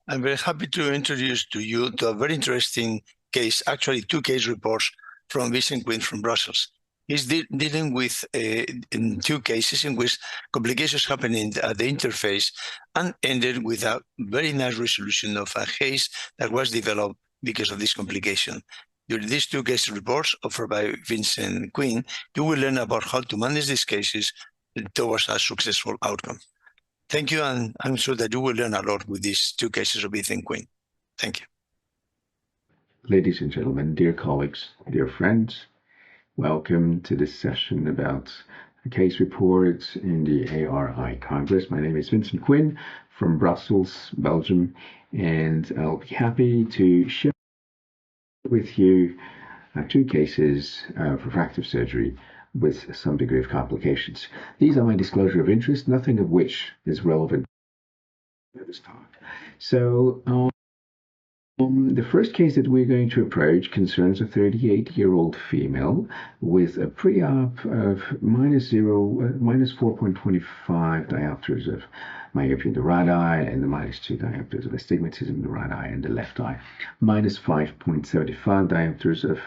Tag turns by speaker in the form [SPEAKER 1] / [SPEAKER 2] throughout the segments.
[SPEAKER 1] I'm very happy to introduce to you to a very interesting case, actually two case reports from Vicent Qin from Brussels. He's dealing with in two cases in which complications happening at the interface and ended with a very nice resolution of a haze that was developed because of this complication. During these two case reports offered by Vicent Qin, you will learn about how to manage these cases towards a successful outcome. Thank you, and I'm sure that you will learn a lot with these two cases of Vicent Qin. Thank you.
[SPEAKER 2] Ladies and gentlemen, dear colleagues, dear friends, welcome to this session about case reports in the ARI Congress. My name is Vicent Qin from Brussels, Belgium, and I'll be happy to share with you two cases of refractive surgery with some degree of complications. These are my disclosure of interest, nothing of which is relevant to this talk. So, the first case that we're going to approach concerns a 38-year-old female with a pre-op of minus 4.25 diopters of myopia in the right eye and the minus 2 diopters of astigmatism in the right eye and the left eye, minus 5.75 diopters of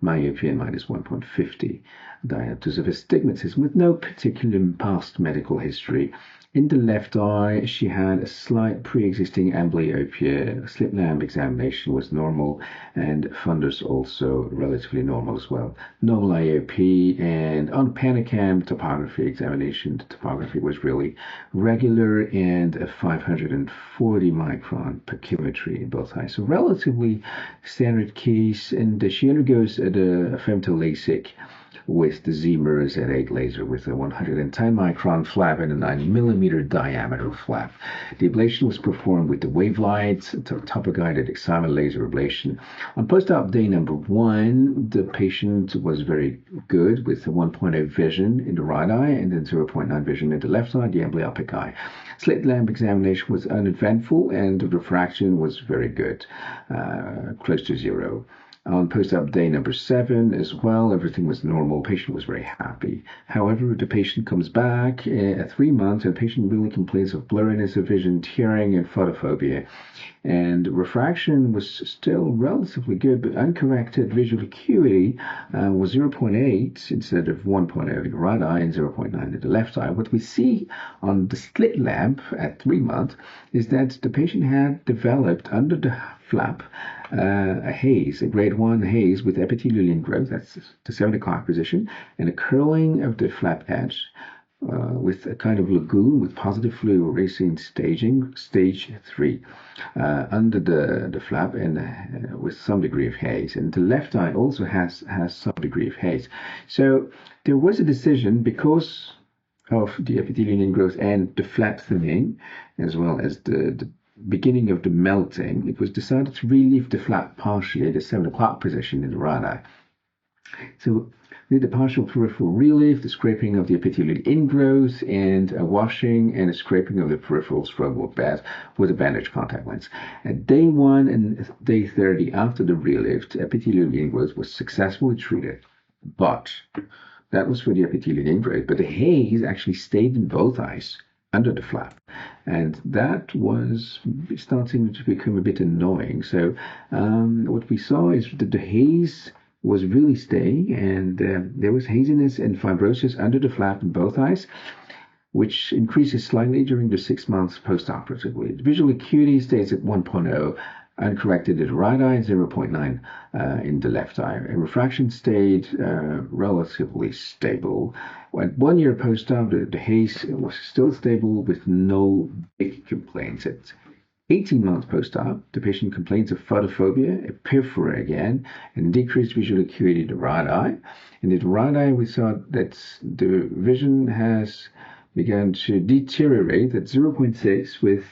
[SPEAKER 2] myopia and minus 1.50 diopters of astigmatism with no particular past medical history. In the left eye, she had a slight pre-existing amblyopia. Slit lamp examination was normal, and fundus also relatively normal as well. Normal IOP, and on Panicam topography examination, the topography was really regular and a 540 micron pachymetry in both eyes. So relatively standard case, and she undergoes a femto LASIK with the Z-Mirror Z8 laser with a 110 micron flap and a 9 millimeter diameter flap. The ablation was performed with the Wavelight topo-guided excimer laser ablation. On post-op day number 1, the patient was very good with a 1.0 vision in the right eye and then 0.9 vision in the left eye, the amblyopic eye. Slit lamp examination was uneventful and the refraction was very good, close to 0. On post-op day number 7 as well, everything was normal. Patient was very happy. However, the patient comes back at 3 months and the patient really complains of blurriness of vision, tearing, and photophobia. And refraction was still relatively good, but uncorrected visual acuity was 0.8 instead of 1.0 in the right eye and 0.9 in the left eye. What we see on the slit lamp at 3 months is that the patient had developed under the flap a haze, a grade 1 haze with epithelial ingrowth, that's the 7 o'clock position, and a curling of the flap edge with a kind of lagoon with positive fluorescein staging, stage 3, under the flap and with some degree of haze. And the left eye also has some degree of haze. So there was a decision because of the epithelial ingrowth and the flap thinning, as well as the beginning of the melting, it was decided to relieve the flap partially at the 7 o'clock position in the right eye. So did the partial peripheral relief, the scraping of the epithelial ingrowth, and a washing and a scraping of the peripheral strobal bed with a bandage contact lens. At day 1 and day 30 after the relief, epithelial ingrowth was successfully treated, but that was for the epithelial ingrowth, but the haze actually stayed in both eyes under the flap, and that was starting to become a bit annoying. So what we saw is that the haze was really staying, and there was haziness and fibrosis under the flap in both eyes, which increases slightly during the 6 months post-operatively. The visual acuity stays at 1.0, uncorrected in the right eye, 0.9 in the left eye. And refraction stayed relatively stable. At 1 year post-op, the haze was still stable with no big complaints. At 18 months post-op, the patient complains of photophobia, epiphora again, and decreased visual acuity in the right eye. And in the right eye, we saw that the vision has begun to deteriorate at 0.6 with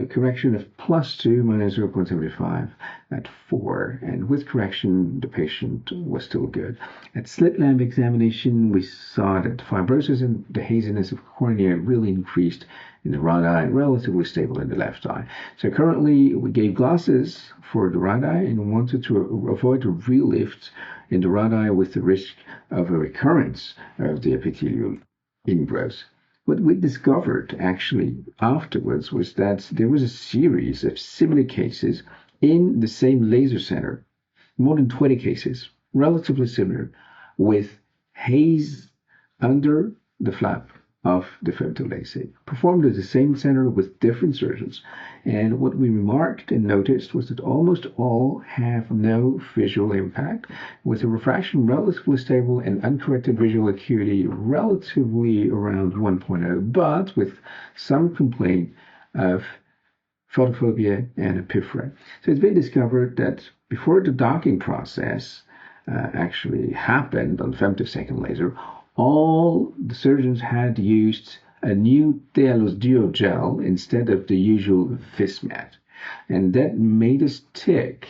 [SPEAKER 2] correction of +2 minus 0.75 at 4, and with correction the patient was still good. At slit lamp examination we saw that the fibrosis and the haziness of cornea really increased in the right eye, relatively stable in the left eye. So currently we gave glasses for the right eye and wanted to avoid a relift in the right eye with the risk of a recurrence of the epithelial ingrowth. what we discovered actually afterwards was that there was a series of similar cases in the same laser center, more than 20 cases, relatively similar, with haze under the flap of the photolaser, performed at the same center with different surgeons. And what we remarked and noticed was that almost all have no visual impact, with a refraction relatively stable and uncorrected visual acuity relatively around 1.0, but with some complaint of photophobia and epiphora. So it's been discovered that before the docking process actually happened on femtosecond laser, all the surgeons had used a new Telos Duo gel instead of the usual Vismat. And that made us tick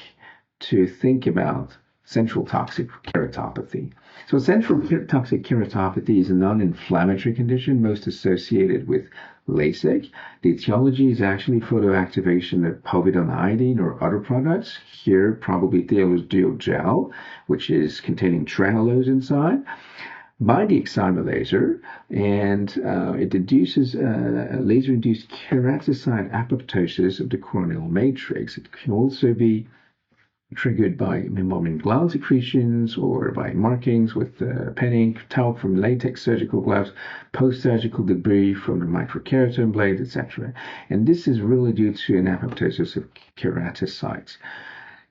[SPEAKER 2] to think about central toxic keratopathy. So central toxic keratopathy is a non-inflammatory condition most associated with LASIK. The etiology is actually photoactivation of povidone iodine or other products. Here, probably Telos Duo gel, which is containing trehalose inside, by the excimer laser, and it induces a laser-induced keratocyte apoptosis of the corneal matrix. It can also be triggered by meibomian gland secretions or by markings with pen ink, talc from latex surgical gloves, post-surgical debris from the microkeratome blade, etc. And this is really due to an apoptosis of keratocytes.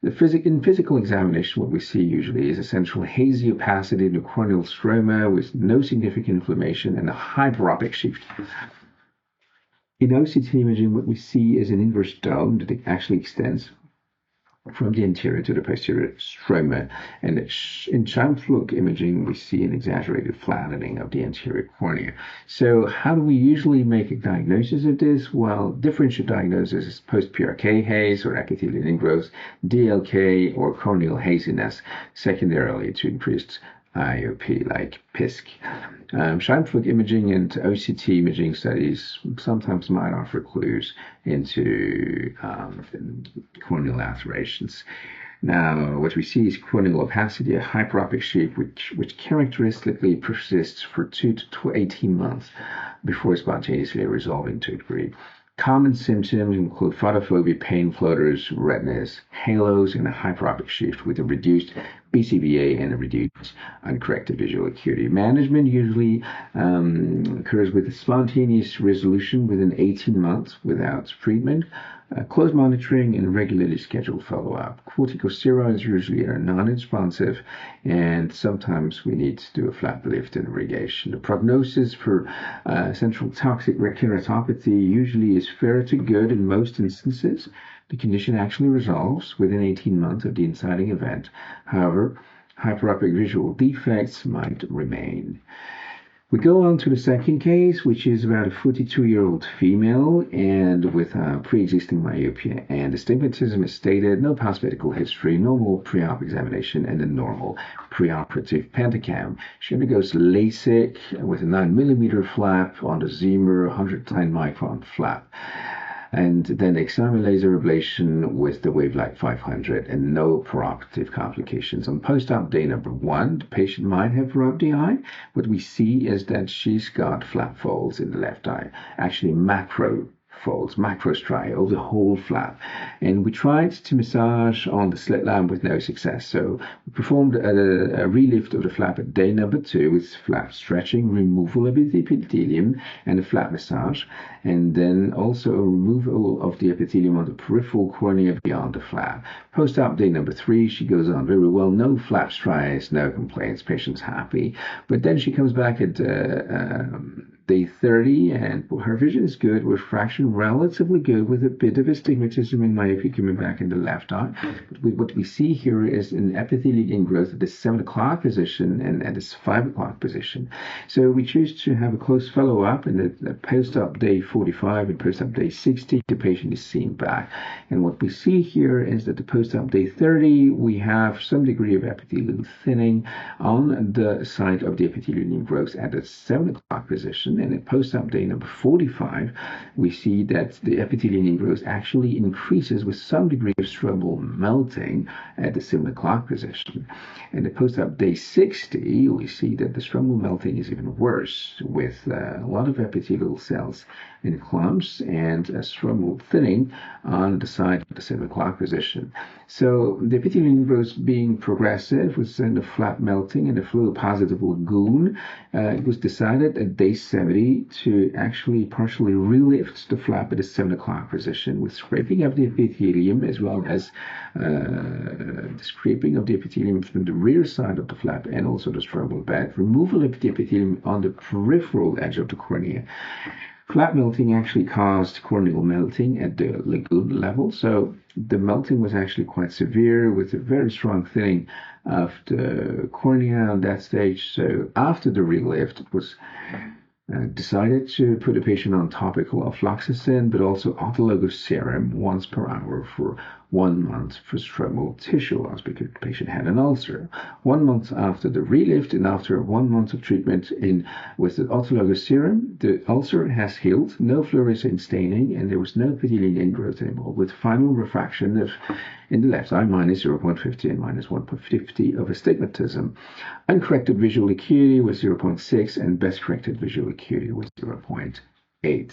[SPEAKER 2] In physical examination, what we see usually is a central hazy opacity in the corneal stroma with no significant inflammation and a hyperopic shift. In OCT imaging, what we see is an inverse dome that actually extends from the anterior to the posterior stroma. And in Scheimpflug imaging, we see an exaggerated flattening of the anterior cornea. So how do we usually make a diagnosis of this? Well, differential diagnosis is post-PRK haze or epithelial ingrowth, DLK, or corneal haziness, secondarily to increased IOP like PISC. Scheimpflug imaging and OCT imaging studies sometimes might offer clues into corneal alterations. Now, what we see is corneal opacity, a hyperopic shape, which characteristically persists for 2 to 18 months before spontaneously resolving to a degree. Common symptoms include photophobia, pain floaters, redness, halos, and a hyperopic shift with a reduced BCVA and a reduced uncorrected visual acuity. Management usually occurs with a spontaneous resolution within 18 months without treatment, close monitoring, and regularly scheduled follow-up. Corticosteroids usually are non-responsive, and sometimes we need to do a flap lift and irrigation. The prognosis for central toxic keratopathy usually is fair to good in most instances. The condition actually resolves within 18 months of the inciting event. However, hyperopic visual defects might remain. We go on to the second case, which is about a 42-year-old female and with pre-existing myopia. And astigmatism is stated, no past medical history, normal pre-op examination, and a normal preoperative pentacam. She undergoes LASIK with a 9mm flap on the Zimmer 110 micron flap. And then excimer laser ablation with the Wavelight 500 and no preoperative complications. On post-op day number 1, the patient might have rubbed the eye. What we see is that she's got flap folds in the left eye, actually macro folds, macro striae over the whole flap. And we tried to massage on the slit line with no success. So we performed a relift of the flap at day number 2 with flap stretching, removal of the epithelium, and a flap massage. And then also a removal of the epithelium on the peripheral cornea beyond the flap. Post-op day number 3, she goes on very well. No flap striae, no complaints, patient's happy. But then she comes back at day 30, and her vision is good, refraction relatively good, with a bit of astigmatism and myopia coming back in the left eye. But what we see here is an epithelial ingrowth at the 7 o'clock position and at this 5 o'clock position. So we choose to have a close follow-up in the post-op day 45 and post-op day 60, the patient is seen back. And what we see here is that the post-op day 30, we have some degree of epithelial thinning on the site of the epithelial growth at the 7 o'clock position. And at post-op day number 45, we see that the epithelial growth actually increases with some degree of stromal melting at the 7 o'clock position. And at post-op day 60, we see that the stromal melting is even worse, with a lot of epithelial cells in clumps and a stromal thinning on the side of the 7 o'clock position. So the epithelial growth being progressive with a flat melting and a fluid-positive lagoon, it was decided at day 70 to actually partially relift the flap at the 7 o'clock position with scraping of the epithelium, as well as the scraping of the epithelium from the rear side of the flap and also the stromal bed, removal of the epithelium on the peripheral edge of the cornea. Flap melting actually caused corneal melting at the lagoon level, so the melting was actually quite severe with a very strong thinning of the cornea on that stage. So after the relift, it was decided to put the patient on topical ofloxacin, but also autologous serum once per hour for 1 month for stromal tissue loss because the patient had an ulcer. 1 month after the relift and after 1 month of treatment with the autologous serum, the ulcer has healed, no fluorescein staining, and there was no epithelial ingrowth anymore, with final refraction of in the left eye minus 0.50 and minus 1.50 of astigmatism. Uncorrected visual acuity was 0.6 and best corrected visual acuity was 0.8.